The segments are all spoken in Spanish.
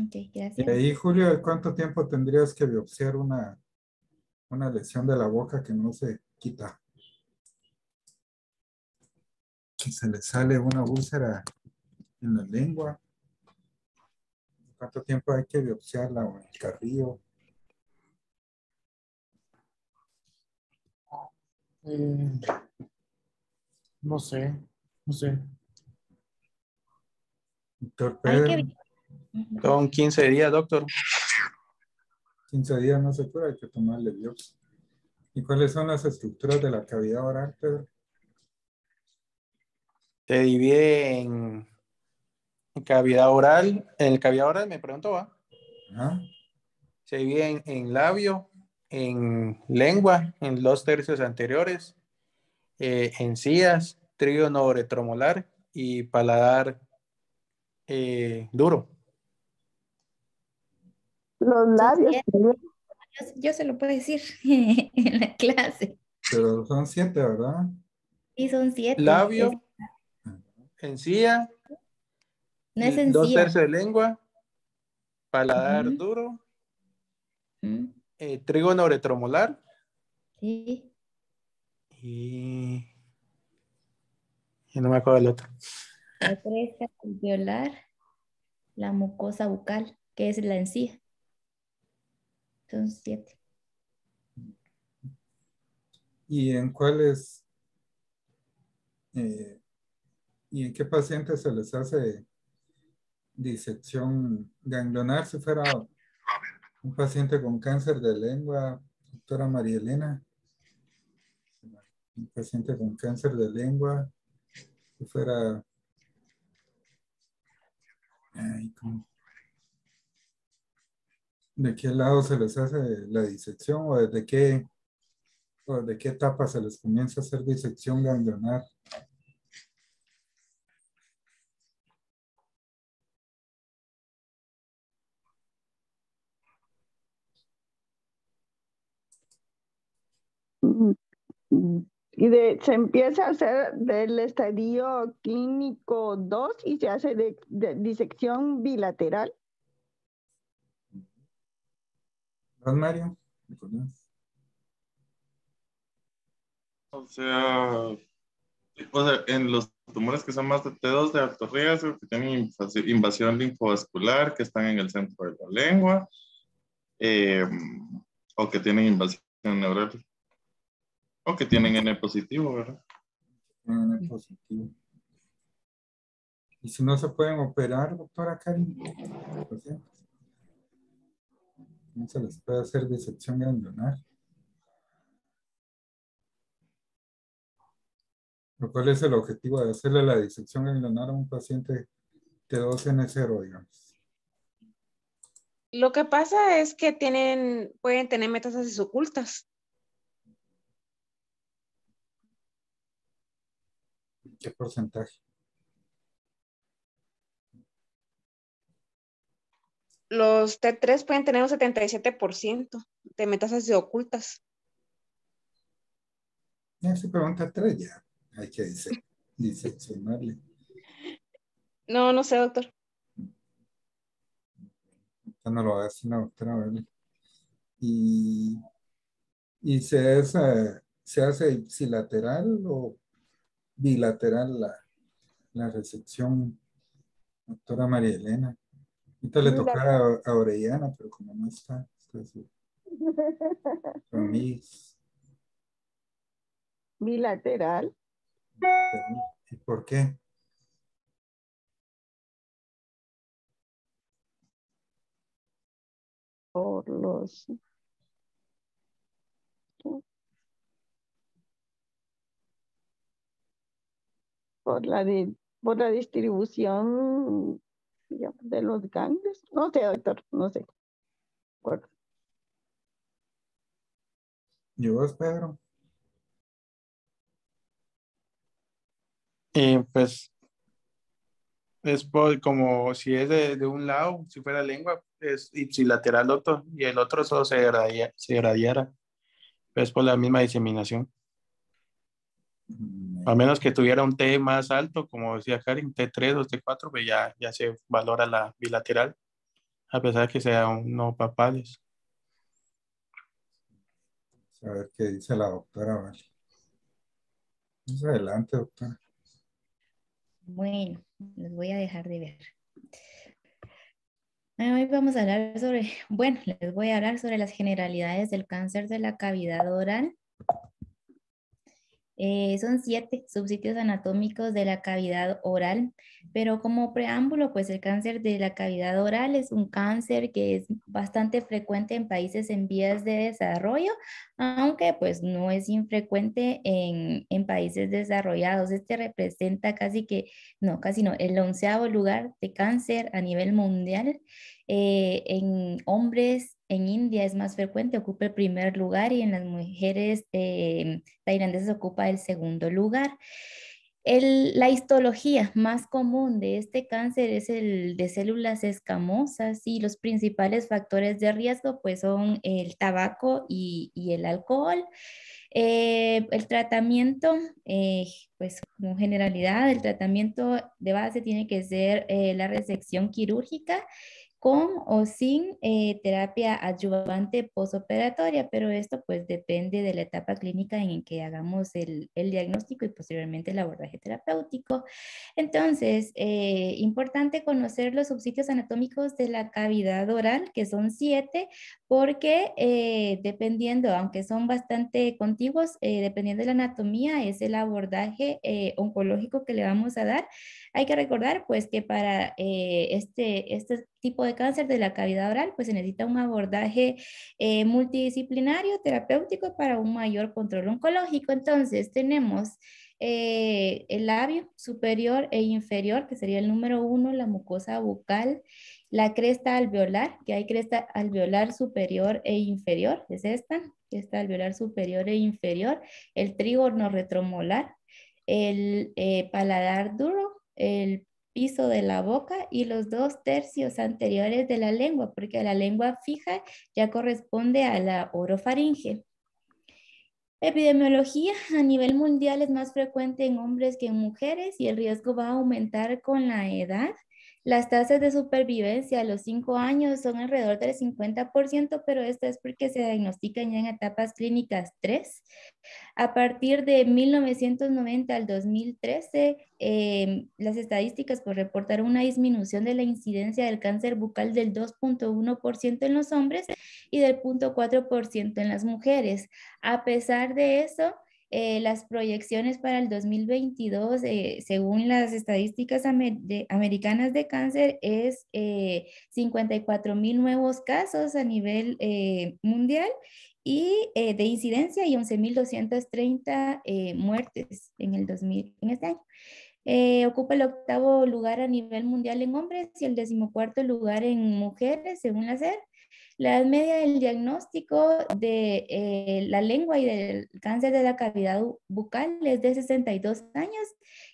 Ok, Y gracias. ahí, Julio, ¿cuánto tiempo tendrías que biopsiar una lesión de la boca que no se quita? Que se le sale una úlcera en la lengua. ¿Cuánto tiempo hay que biopsiarla o en el carrillo? Eh, no sé, no sé. Doctor Hay que... Pedro, Ujú. Son 15 días, doctor. 15 días no se cura, hay que tomarle biopsia. ¿Y cuáles son las estructuras de la cavidad oral, Pedro? Se divide en cavidad oral. En el cavidad oral me pregunto, ¿va? Ajá. Se divide en labio, en lengua, en los tercios anteriores, encías, trígono retromolar y paladar duro. Los Son labios. 7. Yo se lo puedo decir en la clase. Pero son 7, ¿verdad? Sí, son 7. Labio, encía, No es dos encía. tercios de lengua, paladar Ujú, duro, ujú, trígono retromolar sí. y no me acuerdo del otro. La cresta alveolar, la mucosa bucal, que es la encía. Son 7. ¿Y en cuáles, eh, y en qué pacientes se les hace disección ganglionar? Si fuera un paciente con cáncer de lengua, doctora María Elena, un paciente con cáncer de lengua, si fuera, ay, ¿de qué lado se les hace la disección o desde qué etapa se les comienza a hacer disección ganglionar? Mm, mm. Se empieza a hacer del estadio clínico 2 y se hace de disección bilateral. ¿Verdad, Mario? ¿Recordás? O sea, en los tumores que son más de T2 de alto riesgo, que tienen invasión linfovascular, que están en el centro de la lengua, eh, o que tienen invasión neural, o que tienen N positivo, ¿verdad? Tienen positivo. Y si no se pueden operar, doctora Karin, pacientes, no se les puede hacer disección ganglionar. ¿Cuál es el objetivo de hacerle la disección ganglionar a un paciente T2N0, digamos? Lo que pasa es que pueden tener metástasis ocultas. ¿Qué porcentaje? Los T3 pueden tener un 77% de metástasis ocultas. Ya se pregunta 3, ya hay que diseccionarle. No, no sé, doctor. Ya no lo va a decir la doctora, ¿verdad? Y, y se hace ipsilateral o bilateral la resección, doctora María Elena. Ahorita le tocara a Orellana, pero como no está su amiga. Bilateral. ¿Y por qué? Por los por la por la distribución, digamos, de los ganglios. No sé, doctor, no sé. ¿Y vos, Pedro? Pues como si es de un lado, si fuera lengua, es ipsilateral, doctor, y el otro solo se irradiara. Es por la misma diseminación. A menos que tuviera un T más alto, como decía Karin, T3 o T4, pues ya se valora la bilateral. a pesar de que sean no papales. A ver qué dice la doctora, vale. Más adelante, doctora. Bueno, les voy a dejar de ver. Hoy vamos a hablar sobre, bueno, les voy a hablar sobre las generalidades del cáncer de la cavidad oral. Son 7 subsitios anatómicos de la cavidad oral, pero como preámbulo, pues el cáncer de la cavidad oral es un cáncer que es bastante frecuente en países en vías de desarrollo, aunque pues no es infrecuente en países desarrollados. Este representa casi no, el 11º lugar de cáncer a nivel mundial. En hombres en India es más frecuente, ocupa el primer lugar y en las mujeres tailandesas ocupa el segundo lugar. La histología más común de este cáncer es el de células escamosas y los principales factores de riesgo pues son el tabaco y el alcohol. El tratamiento, pues como generalidad, el tratamiento de base tiene que ser la resección quirúrgica con o sin terapia adyuvante posoperatoria, pero esto pues depende de la etapa clínica en que hagamos el diagnóstico y posteriormente el abordaje terapéutico. Entonces, importante conocer los subsitios anatómicos de la cavidad oral, que son 7, porque dependiendo, aunque son bastante contiguos, dependiendo de la anatomía, es el abordaje oncológico que le vamos a dar. Hay que recordar pues que para este tipo de cáncer de la cavidad oral pues se necesita un abordaje multidisciplinario, terapéutico para un mayor control oncológico. Entonces tenemos el labio superior e inferior, que sería el número 1, la mucosa bucal, la cresta alveolar, que hay cresta alveolar superior e inferior, es esta, cresta alveolar superior e inferior, el trígono retromolar, el paladar duro, el piso de la boca y los 2 tercios anteriores de la lengua, porque la lengua fija ya corresponde a la orofaringe. Epidemiología a nivel mundial es más frecuente en hombres que en mujeres y el riesgo va a aumentar con la edad. Las tasas de supervivencia a los 5 años son alrededor del 50%, pero esto es porque se diagnostican ya en etapas clínicas 3. A partir de 1990 al 2013, las estadísticas pues, reportaron una disminución de la incidencia del cáncer bucal del 2.1% en los hombres y del 0.4% en las mujeres. A pesar de eso, las proyecciones para el 2022, según las estadísticas americanas de cáncer, es 54,000 nuevos casos a nivel mundial y de incidencia y 11,230 muertes en este año. Ocupa el 8º lugar a nivel mundial en hombres y el 14º lugar en mujeres, según la SER. La edad media del diagnóstico de la lengua y del cáncer de la cavidad bucal es de 62 años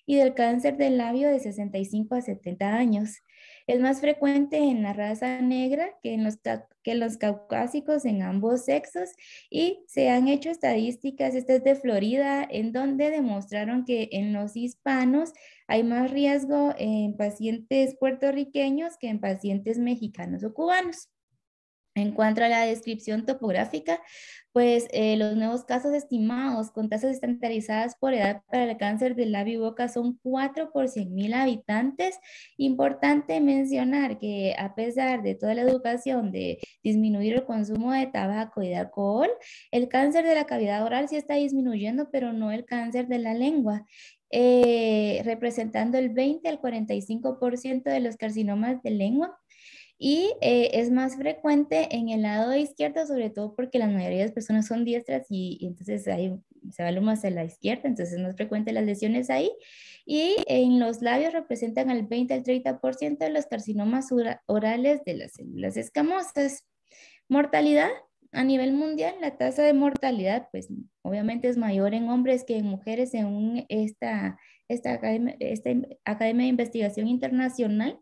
y del cáncer del labio de 65 a 70 años. Es más frecuente en la raza negra que en los caucásicos en ambos sexos y se han hecho estadísticas, esta es de Florida, en donde demostraron que en los hispanos hay más riesgo en pacientes puertorriqueños que en pacientes mexicanos o cubanos. En cuanto a la descripción topográfica, pues los nuevos casos estimados con tasas estandarizadas por edad para el cáncer del labio y boca son 4 por 100,000 habitantes. Importante mencionar que a pesar de toda la educación de disminuir el consumo de tabaco y de alcohol, el cáncer de la cavidad oral sí está disminuyendo, pero no el cáncer de la lengua. Representando el 20 al 45% de los carcinomas de lengua y es más frecuente en el lado izquierdo, sobre todo porque la mayoría de las personas son diestras y entonces ahí se va más a la izquierda, entonces es más frecuente las lesiones ahí. Y en los labios representan al 20 al 30% de los carcinomas orales de las células escamosas. Mortalidad. A nivel mundial, la tasa de mortalidad, pues obviamente es mayor en hombres que en mujeres según esta academia de investigación internacional.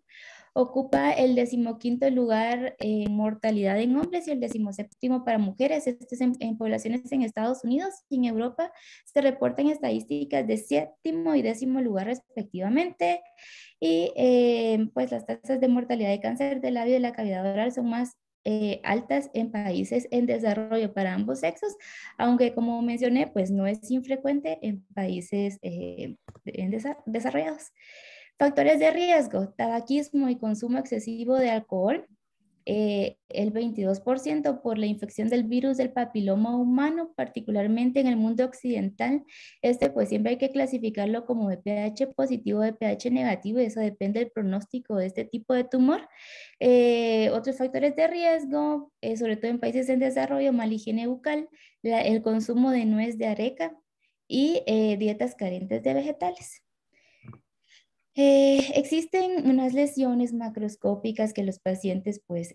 Ocupa el 15º lugar en mortalidad en hombres y el 17º para mujeres. Esto es en poblaciones en Estados Unidos y en Europa se reportan estadísticas de 7º y 10º lugar respectivamente. Y pues las tasas de mortalidad de cáncer del labio y de la cavidad oral son más altas en países en desarrollo para ambos sexos, aunque como mencioné, pues no es infrecuente en países desarrollados. Factores de riesgo: tabaquismo y consumo excesivo de alcohol. El 22% por la infección del virus del papiloma humano, particularmente en el mundo occidental. Pues siempre hay que clasificarlo como de pH positivo o de pH negativo, y eso depende del pronóstico de este tipo de tumor. Otros factores de riesgo, sobre todo en países en desarrollo: mala higiene bucal, el consumo de nuez de areca y dietas carentes de vegetales. Existen unas lesiones macroscópicas que los pacientes pues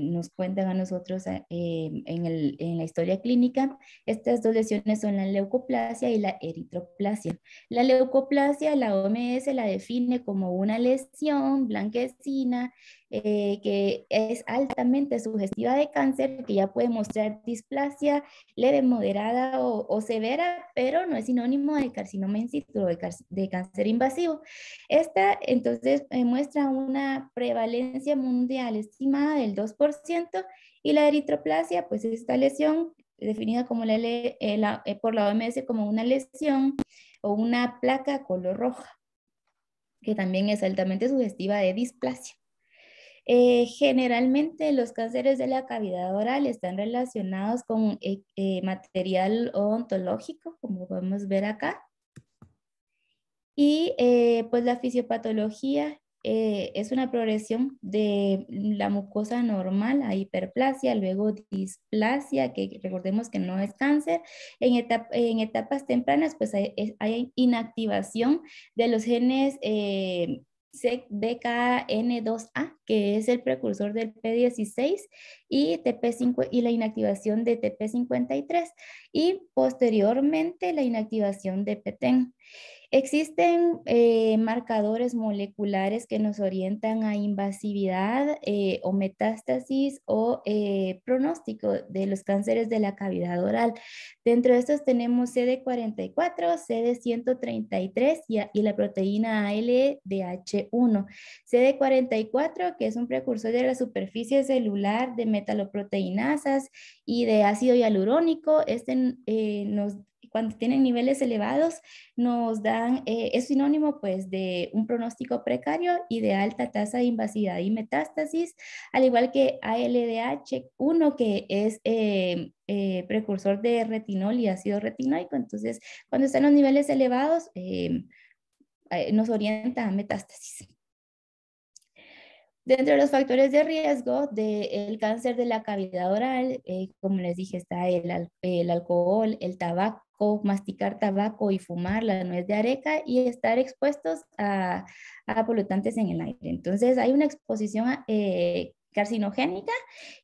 nos cuentan a nosotros en la historia clínica. Estas dos lesiones son la leucoplasia y la eritroplasia. La leucoplasia, la OMS la define como una lesión blanquecina que es altamente sugestiva de cáncer, que ya puede mostrar displasia leve, moderada o severa, pero no es sinónimo de carcinoma in situ o de cáncer invasivo. Esta entonces muestra una prevalencia mundial estimada del 2%, y la eritroplasia, pues es esta lesión definida como por la OMS como una lesión o una placa color roja, que también es altamente sugestiva de displasia. Generalmente los cánceres de la cavidad oral están relacionados con material odontológico, como podemos ver acá. Y pues la fisiopatología es una progresión de la mucosa normal a hiperplasia, luego displasia, que recordemos que no es cáncer. En etapas tempranas pues hay inactivación de los genes BKN2A, que es el precursor del P16, y la inactivación de TP53, y posteriormente la inactivación de PTEN. Existen marcadores moleculares que nos orientan a invasividad o metástasis o pronóstico de los cánceres de la cavidad oral. Dentro de estos tenemos CD44, CD133 y la proteína ALDH1. CD44, que es un precursor de la superficie celular de metaloproteinasas y de ácido hialurónico, cuando tienen niveles elevados nos dan, es sinónimo pues de un pronóstico precario y de alta tasa de invasividad y metástasis, al igual que ALDH1, que es precursor de retinol y ácido retinoico. Entonces, cuando están los niveles elevados, nos orienta a metástasis. Dentro de los factores de riesgo del cáncer de la cavidad oral, como les dije, está el alcohol, el tabaco, masticar tabaco y fumar la nuez de areca, y estar expuestos a polutantes en el aire. Entonces hay una exposición carcinogénica.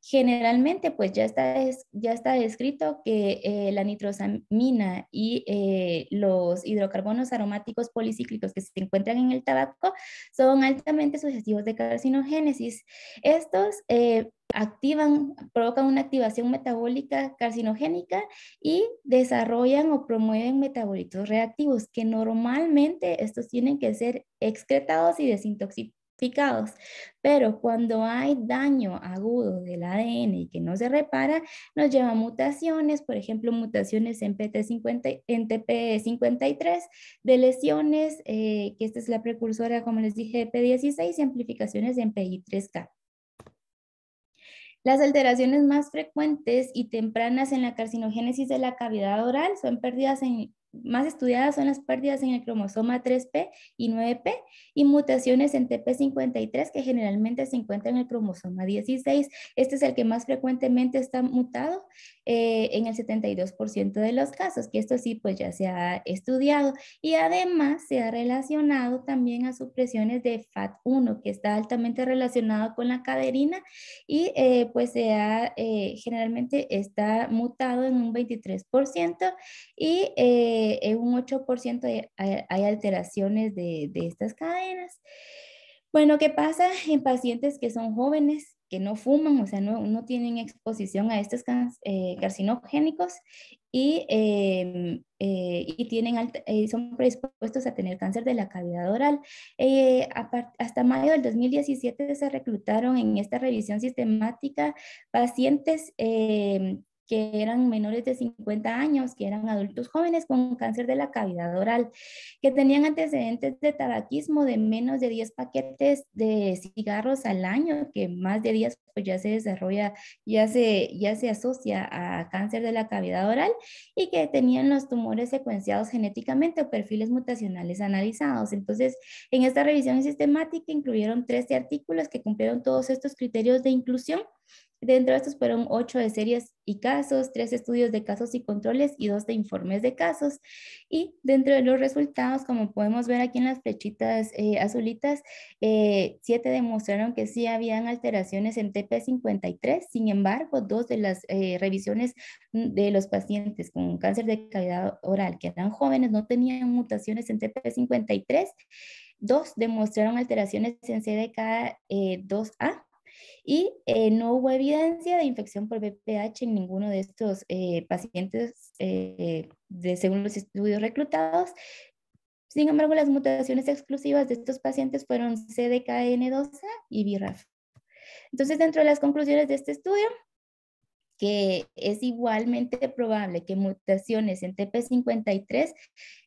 Generalmente pues ya está descrito que la nitrosamina y los hidrocarbonos aromáticos policíclicos que se encuentran en el tabaco son altamente sugestivos de carcinogénesis. Estos provocan una activación metabólica carcinogénica y desarrollan o promueven metabolitos reactivos, que normalmente estos tienen que ser excretados y desintoxicados. Pero cuando hay daño agudo del ADN y que no se repara, nos lleva a mutaciones, por ejemplo, mutaciones en TP53, de lesiones, que esta es la precursora, como les dije, de P16, y amplificaciones en PI3K. Las alteraciones más frecuentes y tempranas en la carcinogénesis de la cavidad oral son más estudiadas son las pérdidas en el cromosoma 3P y 9P, y mutaciones en TP53, que generalmente se encuentran en el cromosoma 16. Este es el que más frecuentemente está mutado en el 72% de los casos, que esto sí pues ya se ha estudiado, y además se ha relacionado también a supresiones de FAT1, que está altamente relacionado con la caderina, y pues generalmente está mutado en un 23%, y en un 8% hay alteraciones de estas cadenas. Bueno, ¿qué pasa en pacientes que son jóvenes, que no fuman, o sea, no tienen exposición a estos carcinogénicos y son predispuestos a tener cáncer de la cavidad oral? Hasta mayo del 2017 se reclutaron en esta revisión sistemática pacientes que eran menores de 50 años, que eran adultos jóvenes con cáncer de la cavidad oral, que tenían antecedentes de tabaquismo de menos de 10 paquetes de cigarros al año, que más de 10 pues ya se desarrolla, ya se asocia a cáncer de la cavidad oral, y que tenían los tumores secuenciados genéticamente o perfiles mutacionales analizados. Entonces, en esta revisión sistemática incluyeron 13 artículos que cumplieron todos estos criterios de inclusión. Dentro de estos fueron 8 de series y casos, 3 estudios de casos y controles y 2 de informes de casos. Y dentro de los resultados, como podemos ver aquí en las flechitas azulitas, 7 demostraron que sí habían alteraciones en TP53. Sin embargo, 2 de las revisiones de los pacientes con cáncer de cavidad oral que eran jóvenes no tenían mutaciones en TP53. 2 demostraron alteraciones en CDK2A. Y no hubo evidencia de infección por VPH en ninguno de estos pacientes según los estudios reclutados. Sin embargo, las mutaciones exclusivas de estos pacientes fueron CDKN2A y BRAF. Entonces, dentro de las conclusiones de este estudio, que es igualmente probable que mutaciones en TP53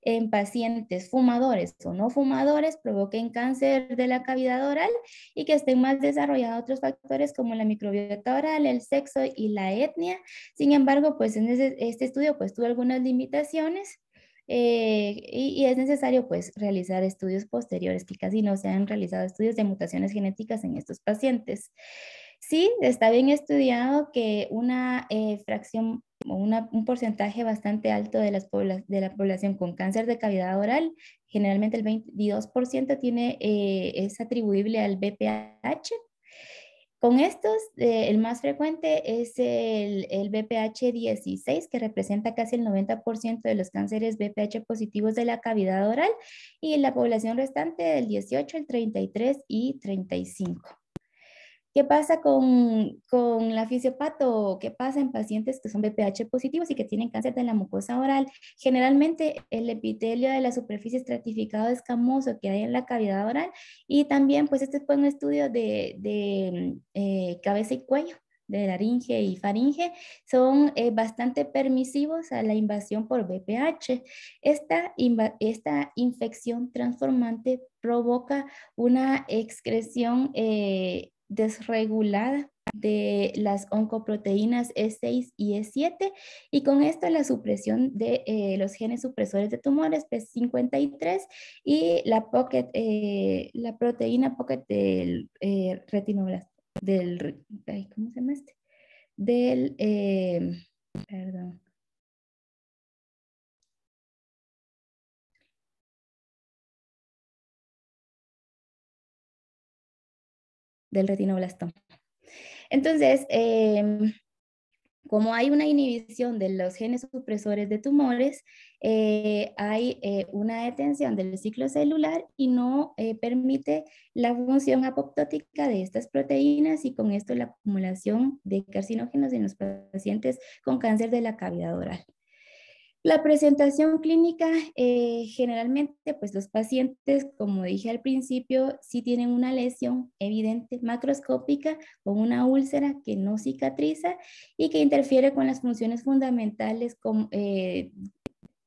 en pacientes fumadores o no fumadores provoquen cáncer de la cavidad oral y que estén más desarrollados otros factores como la microbiota oral, el sexo y la etnia. Sin embargo, pues en este estudio pues tuvo algunas limitaciones. Y es necesario pues realizar estudios posteriores, que casi no se han realizado estudios de mutaciones genéticas en estos pacientes. Sí, está bien estudiado que una fracción o un porcentaje bastante alto de la población con cáncer de cavidad oral, generalmente el 22% es atribuible al VPH. Con estos, el más frecuente es el VPH 16, que representa casi el 90% de los cánceres VPH positivos de la cavidad oral, y la población restante del 18, el 33 y 35. ¿Qué pasa con la fisiopato? ¿Qué pasa en pacientes que son VPH positivos y que tienen cáncer de la mucosa oral? Generalmente el epitelio de la superficie estratificado escamoso que hay en la cavidad oral, y también pues este fue un estudio de cabeza y cuello, de laringe y faringe, son bastante permisivos a la invasión por VPH. Esta infección transformante provoca una excreción desregulada de las oncoproteínas E6 y E7, y con esto la supresión de los genes supresores de tumores P53 y la proteína pocket del retinoblastoma, ¿cómo se llama este? Perdón. Del retinoblastoma. Entonces, como hay una inhibición de los genes supresores de tumores, hay una detención del ciclo celular y no permite la función apoptótica de estas proteínas, y con esto la acumulación de carcinógenos en los pacientes con cáncer de la cavidad oral. La presentación clínica, generalmente, pues los pacientes, como dije al principio, sí tienen una lesión evidente macroscópica con una úlcera que no cicatriza y que interfiere con las funciones fundamentales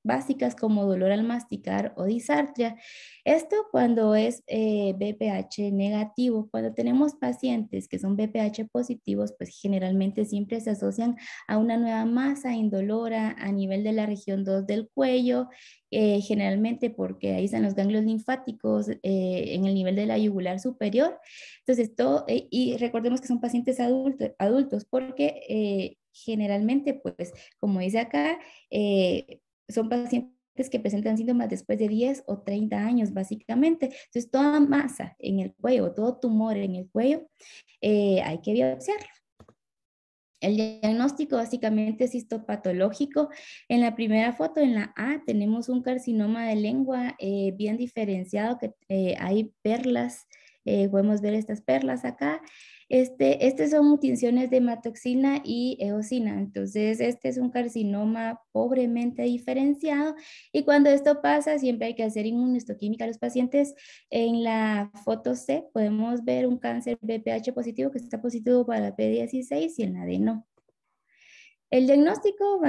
básicas como dolor al masticar o disartria. Esto cuando es VPH negativo. Cuando tenemos pacientes que son VPH positivos, pues generalmente siempre se asocian a una nueva masa indolora a nivel de la región 2 del cuello, generalmente porque ahí están los ganglios linfáticos en el nivel de la yugular superior. Entonces, y recordemos que son pacientes adultos porque generalmente, pues, como dice acá, son pacientes que presentan síntomas después de 10 o 30 años, básicamente. Entonces, toda masa en el cuello, todo tumor en el cuello, hay que biopsiarlo. El diagnóstico básicamente es histopatológico. En la primera foto, en la A, tenemos un carcinoma de lengua bien diferenciado, que hay perlas Podemos ver estas perlas acá. Este son tinciones de hematoxina y eosina. Entonces, este es un carcinoma pobremente diferenciado. Y cuando esto pasa, siempre hay que hacer inmunohistoquímica a los pacientes. En la foto C podemos ver un cáncer BPH positivo que está positivo para P16 y en la D no. El diagnóstico,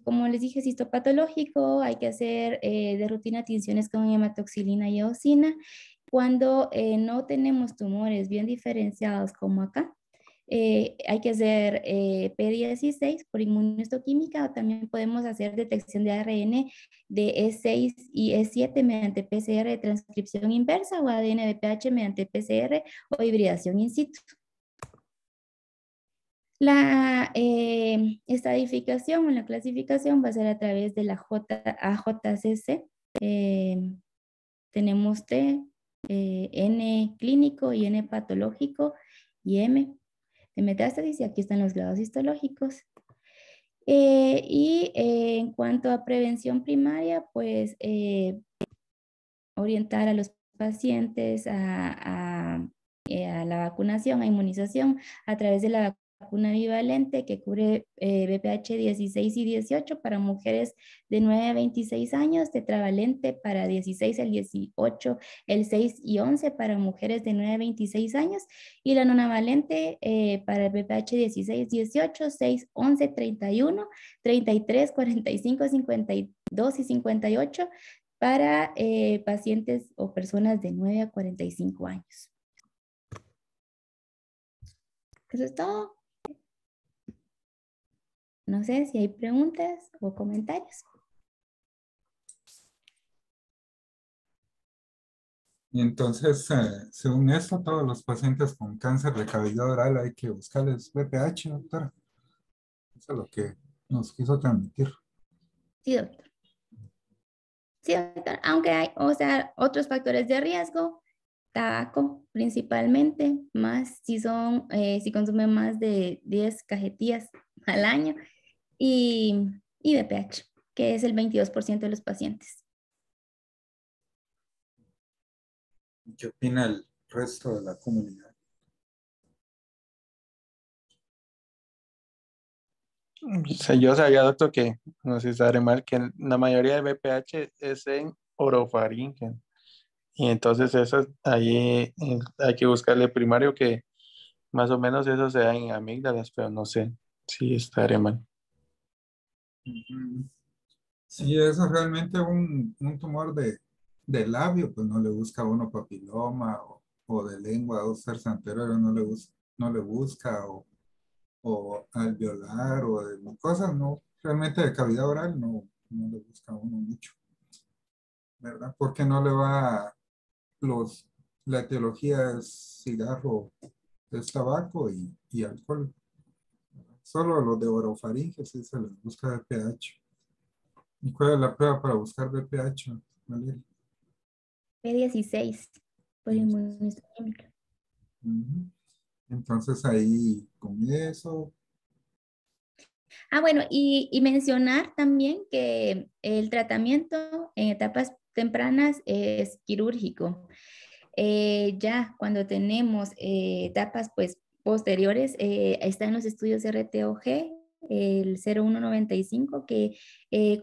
como les dije, es histopatológico, hay que hacer de rutina tinciones con hematoxilina y eosina. Cuando no tenemos tumores bien diferenciados como acá, hay que hacer P16 por inmunohistoquímica o también podemos hacer detección de ARN de E6 y E7 mediante PCR de transcripción inversa o ADN de pH mediante PCR o hibridación in situ. La estadificación o la clasificación va a ser a través de la AJCC. Tenemos T, N clínico y N patológico y M de metástasis, y aquí están los grados histológicos. En cuanto a prevención primaria, pues orientar a los pacientes a la vacunación, a inmunización a través de la vacuna bivalente que cubre BPH 16 y 18 para mujeres de 9 a 26 años, tetravalente para 16 al 18, el 6 y 11 para mujeres de 9 a 26 años y la nonavalente para el BPH 16, 18, 6, 11, 31, 33, 45, 52 y 58 para pacientes o personas de 9 a 45 años. Eso es todo. No sé si hay preguntas o comentarios. Y entonces, según esto, todos los pacientes con cáncer de cavidad oral hay que buscarles BPH, doctora. Eso es lo que nos quiso transmitir. Sí, doctor. Sí, doctor. Aunque hay, o sea, otros factores de riesgo, tabaco principalmente, más si son, si consumen más de 10 cajetillas al año y BPH, que es el 22% de los pacientes. ¿Qué opina el resto de la comunidad? O sea, yo sabía, doctor, que no sé si sabe mal, que la mayoría de BPH es en orofaringe. Y entonces eso ahí hay que buscarle primario que más o menos eso se da en amígdalas, pero no sé si estaré mal. Ujú. Si es realmente un tumor de labio, pues no le busca uno papiloma o de lengua o ser anterior, no le busca o alveolar o de mucosas, no. Realmente de cavidad oral no le busca uno mucho, ¿verdad? Porque no le va la etiología es cigarro, es tabaco y alcohol. Solo los de orofaringe sí se les busca BPH. ¿Y cuál es la prueba para buscar BPH, Valeria? P16 por inmunohistoquímica. Ujú. Entonces ahí con eso. Bueno, y mencionar también que el tratamiento en etapas tempranas es quirúrgico. Ya cuando tenemos etapas pues posteriores, están los estudios RTOG, el 0195, que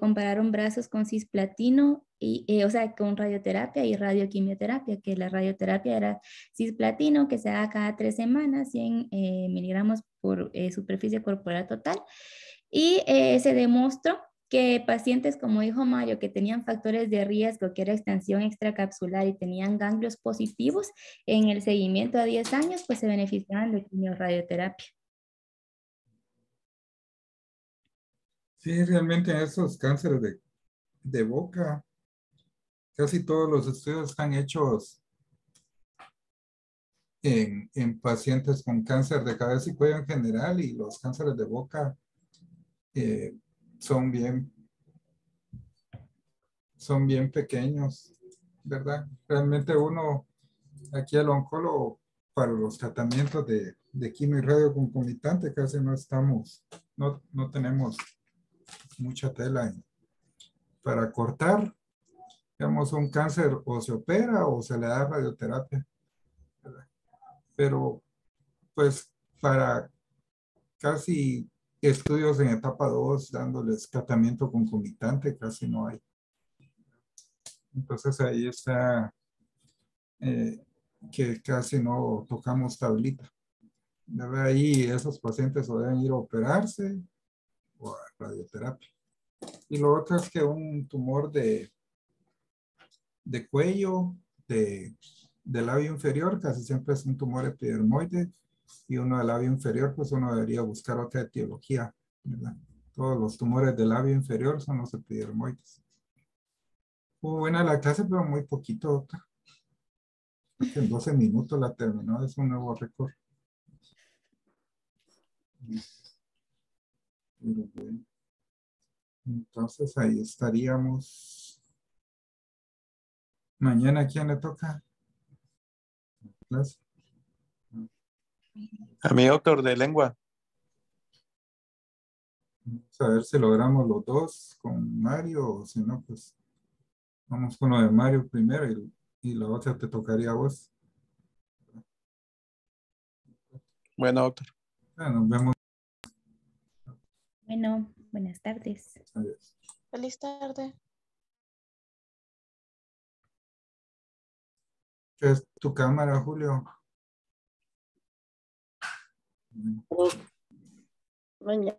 compararon brazos con cisplatino, o sea, con radioterapia y radioquimioterapia, que la radioterapia era cisplatino, que se da cada 3 semanas, 100 miligramos por superficie corporal total, y se demostró que pacientes, como dijo Mario, que tenían factores de riesgo, que era extensión extracapsular y tenían ganglios positivos, en el seguimiento a 10 años, pues se beneficiaban de quimioradioterapia. Sí, realmente esos cánceres de boca, casi todos los estudios están hechos en pacientes con cáncer de cabeza y cuello en general, y los cánceres de boca eh, son son bien pequeños, ¿verdad? Realmente uno, aquí el oncólogo, para los tratamientos de quimio y radio concomitante, casi no tenemos mucha tela para cortar. Digamos, un cáncer o se opera o se le da radioterapia. pero pues para casi estudios en etapa 2 dándoles tratamiento concomitante, casi no hay. Entonces ahí está que casi no tocamos tablita. De ahí esos pacientes o deben ir a operarse o a radioterapia. Y lo otro es que un tumor de cuello, de labio inferior, casi siempre es un tumor epidermoide, y uno del labio inferior, pues uno debería buscar otra etiología, ¿verdad? Todos los tumores del labio inferior son los epidermoides. Fue buena la clase, pero muy poquito, doctor. Creo que en 12 minutos la terminó, es un nuevo récord. Pero bueno. Entonces ahí estaríamos. Mañana, ¿a quién le toca clase? A mi doctor de lengua. Vamos a ver si logramos los dos con Mario, o si no, pues vamos con lo de Mario primero y la otra te tocaría a vos. Bueno, doctor. Nos vemos. Bueno, buenas tardes. Adiós. Feliz tarde. ¿Qué es tu cámara, Julio? Mañana